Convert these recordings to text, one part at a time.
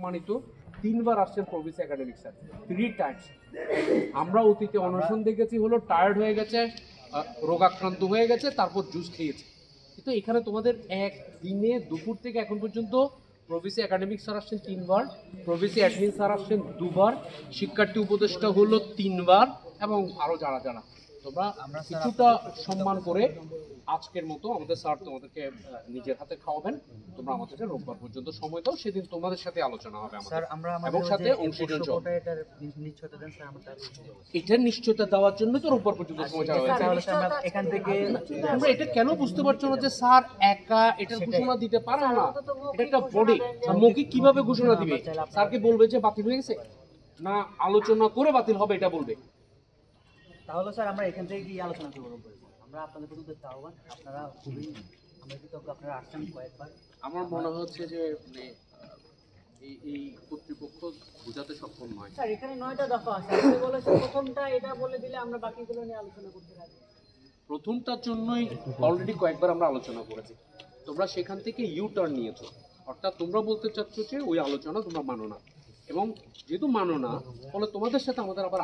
সম্মানিত 3বার আসছেন pro-VC academic sir, 3 Times. আমরা অতীতে অনশন দেখেছি হলো টায়ার্ড হয়ে গেছে, রোগাক্রান্ত হয়ে গেছে, তারপর জুস খেয়েছে। কিন্তু এখানে তোমাদের একদিনে দুপুর থেকে এখন পর্যন্ত প্রভিসি একাডেমিক স্যার আসছেন 3বার, প্রভিসি অ্যাডমিন স্যার আসছেন 2বার, শিক্ষার্থী উপদেষ্টা হলো 3বার, এবং আরও যারা যারা তোমরা কিছুটা সম্মান করে আজকের মতো আমাদের স্যার তোমাদেরকে নিজের হাতে খাওয়াবেন। তোমরা আমাদেরকে রোববার পর্যন্ত সময় দাও, সেদিন তোমাদের সাথে আলোচনা হবে আমাদের, এবং সাথে অংশীজন এটার নিশ্চয়তা দেওয়ার জন্য তো রোববার পর্যন্ত সময় চাওয়া হয়েছে। এখান থেকে তোমরা এটা কেন বুঝতে পারছো না যে স্যার একা এটার ঘোষণা দিতে পারে না? এটা একটা বডি, মৌখিক কিভাবে ঘোষণা দিবে? স্যারকে বলবে যে বাতিল হয়ে গেছে, না আলোচনা করে বাতিল হবে এটা বলবে? তাহলে স্যার আমরা এখান থেকে কি আলোচনা করবো? আমরা আপনাদের প্রতি আহ্বান, আপনারা খুবই আমরা কৃতজ্ঞ, আপনারা আসছেন কয়েকবার। আমার মনে হচ্ছে যে এই কর্তৃপক্ষ বোঝাতে সক্ষম নয়। স্যার এখানে 9টা দফা আছে, আপনি বলেছেন প্রথমটা এটা বলে দিলে আমরা বাকিগুলো নিয়ে আলোচনা করতে পারি। প্রথমটার জন্যই অলরেডি কয়েকবার আমরা আলোচনা করেছি, তোমরা সেখান থেকে ইউ টার্ন নিয়েছো, অর্থাৎ তোমরা বলতে চাচ্ছ যে ওই আলোচনা তোমরা মানো না, এবং যেহেতু মানো না ফলে তোমাদের সাথে আমাদের আবার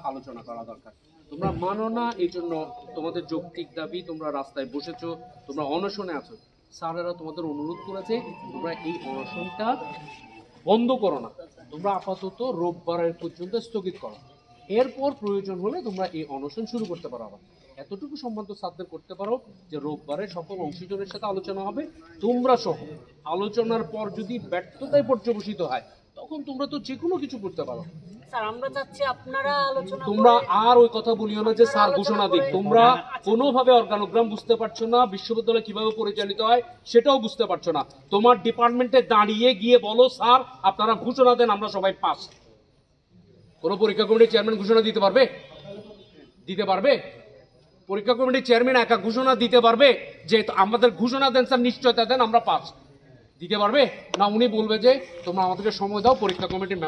আলোচনা করা দরকার। তোমরা মানো না, এই জন্য তোমাদের যৌক্তিক দাবি, তোমরা রাস্তায় বসেছো, তোমরা অনশনে আছো। স্যারেরা তোমাদের অনুরোধ করেছে তোমরা এই অনশনটা বন্ধ করো না, তোমরা আপাতত রোববারের পর্যন্ত স্থগিত করো, এরপর প্রয়োজন হলে তোমরা এই অনশন শুরু করতে পারো। আবার এতটুকু সম্মান তো সাধ্যের করতে পারো যে রোববারে সকল অংশীজনের সাথে আলোচনা হবে, তোমরা সহ। আলোচনার পর যদি ব্যর্থতায় পর্যবসিত হয় তখন তোমরা তো যে কোনো কিছু করতে পারো। স্যার আমরা চাচ্ছি আপনারা আলোচনা তোমরা আর ওই কথা বলিও না যে স্যার ঘোষণা দিক। তোমরা কোনোভাবে অর্গানোগ্রাম বুঝতে পারছো না, বিশ্ববিদ্যালয় কিভাবে পরিচালিত হয় সেটাও বুঝতে পারছো না। তোমার ডিপার্টমেন্টে দাঁড়িয়ে গিয়ে বলো স্যার আপনারা ঘোষণা দেন, আমরা সবাই পাস। কোনো পরীক্ষা কমিটির চেয়ারম্যান ঘোষণা দিতে পারবে? দিতে পারবে? পরীক্ষা কমিটির চেয়ারম্যান একা ঘোষণা দিতে পারবে যে আমাদের ঘোষণা দেন স্যার, নিশ্চয়তা দেন আমরা পাস? দিতে পারবে না? উনি বলবে যে তোমরা আমাদেরকে সময় দাও, পরীক্ষা কমিটির